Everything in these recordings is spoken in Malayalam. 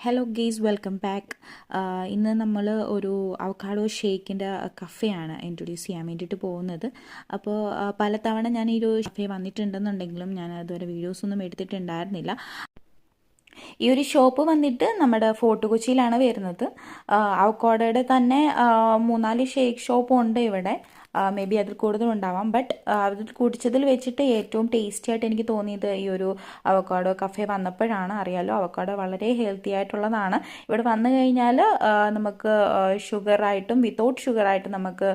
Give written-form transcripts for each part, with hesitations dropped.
Hello guys, welcome back. ഇന്ന് നമ്മൾ ഒരു അവക്കാഡോ ഷേക്കിൻ്റെ കഫെയാണ് ഇൻട്രൊഡ്യൂസ് ചെയ്യാൻ വേണ്ടിയിട്ട് പോകുന്നത്. അപ്പോൾ പലതവണ ഞാൻ ഈ ഒരു കഫേ വന്നിട്ടുണ്ടെന്നുണ്ടെങ്കിലും ഞാൻ അതുവരെ വീഡിയോസൊന്നും എടുത്തിട്ടുണ്ടായിരുന്നില്ല. ഈ ഒരു ഷോപ്പ് വന്നിട്ട് നമ്മുടെ ഫോർട്ട് കൊച്ചിയിലാണ് വരുന്നത്. അവക്കാഡോയുടെ തന്നെ 3-4 ഷേക്ക് ഷോപ്പും ഉണ്ട് ഇവിടെ. മേ ബി അതിൽ കൂടുതലുണ്ടാവാം. ബട്ട് അതിൽ കുടിച്ചതിൽ വെച്ചിട്ട് ഏറ്റവും ടേസ്റ്റി ആയിട്ട് എനിക്ക് തോന്നിയത് ഈ ഒരു അവക്കാഡോ കഫേ വന്നപ്പോഴാണ്. അറിയാലോ, അവക്കാഡോ വളരെ ഹെൽത്തി ആയിട്ടുള്ളതാണ്. ഇവിടെ വന്നു കഴിഞ്ഞാൽ നമുക്ക് ഷുഗറായിട്ടും വിത്തൗട്ട് ഷുഗറായിട്ടും നമുക്ക്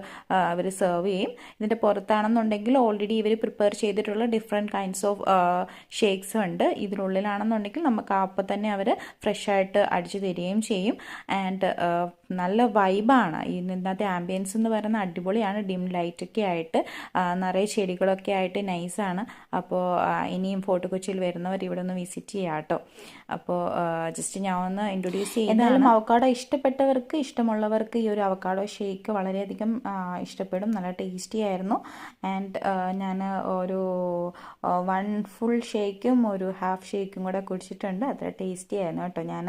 അവർ സെർവ് ചെയ്യും. ഇതിൻ്റെ പുറത്താണെന്നുണ്ടെങ്കിൽ ഓൾറെഡി ഇവർ പ്രിപ്പയർ ചെയ്തിട്ടുള്ള ഡിഫറെൻറ്റ് കൈൻഡ്സ് ഓഫ് ഷേക്സ് ഉണ്ട്. ഇതിനുള്ളിലാണെന്നുണ്ടെങ്കിൽ നമുക്ക് അപ്പം തന്നെ അവർ ഫ്രഷായിട്ട് അടിച്ചു തരികയും ചെയ്യും. ആൻഡ് നല്ല വൈബാണ്. ഇതിനകത്തെ ആംബിയൻസ് എന്ന് പറയുന്നത് അടിപൊളിയാണ്. ഡിം ലൈറ്റൊക്കെ ആയിട്ട് നിറയെ ചെടികളൊക്കെ ആയിട്ട് നൈസാണ്. അപ്പോൾ ഇനിയും ഫോർട്ട് കൊച്ചിയിൽ വരുന്നവർ ഇവിടെ ഒന്ന് വിസിറ്റ് ചെയ്യാം കേട്ടോ. അപ്പോൾ ജസ്റ്റ് ഞാൻ ഒന്ന് ഇൻട്രൊഡ്യൂസ് ചെയ്യുന്നത്. എന്തായാലും അവക്കാഡോ ഇഷ്ടപ്പെട്ടവർക്ക്, ഇഷ്ടമുള്ളവർക്ക് ഈ ഒരു അവക്കാഡോ ഷേക്ക് വളരെയധികം ഇഷ്ടപ്പെടും. നല്ല ടേസ്റ്റി ആയിരുന്നു. ആൻഡ് ഞാൻ ഒരു 1 ഫുൾ ഷേക്കും ഒരു ഹാഫ് ഷേക്കും കൂടെ കുടിച്ചിട്ടുണ്ട്. അത്ര ടേസ്റ്റി ആയിരുന്നു കേട്ടോ. ഞാൻ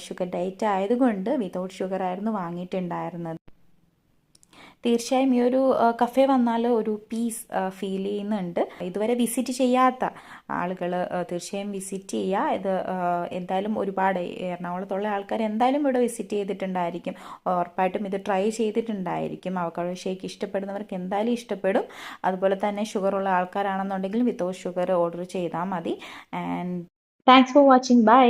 ഷുഗർ ഡയറ്റ് ആയതുകൊണ്ട് വിതൗട്ട് ഷുഗർ ആയിരുന്നു വാങ്ങിയിട്ടുണ്ടായിരുന്നത്. തീർച്ചയായും ഈ ഒരു കഫേ വന്നാൽ ഒരു പീസ് ഫീൽ ചെയ്യുന്നുണ്ട്. ഇതുവരെ വിസിറ്റ് ചെയ്യാത്ത ആളുകൾ തീർച്ചയായും വിസിറ്റ് ചെയ്യുക. ഇത് എന്തായാലും ഒരുപാട് എറണാകുളത്തുള്ള ആൾക്കാർ എന്തായാലും ഇവിടെ വിസിറ്റ് ചെയ്തിട്ടുണ്ടായിരിക്കും. ഉറപ്പായിട്ടും ഇത് ട്രൈ ചെയ്തിട്ടുണ്ടായിരിക്കും. അവക്കാഡോ ഷേക്ക് ഇഷ്ടപ്പെടുന്നവർക്ക് എന്തായാലും ഇഷ്ടപ്പെടും. അതുപോലെ തന്നെ ഷുഗറുള്ള ആൾക്കാരാണെന്നുണ്ടെങ്കിൽ വിത്തൗട്ട് ഷുഗർ ഓർഡർ ചെയ്താൽ മതി. And thanks for watching. By.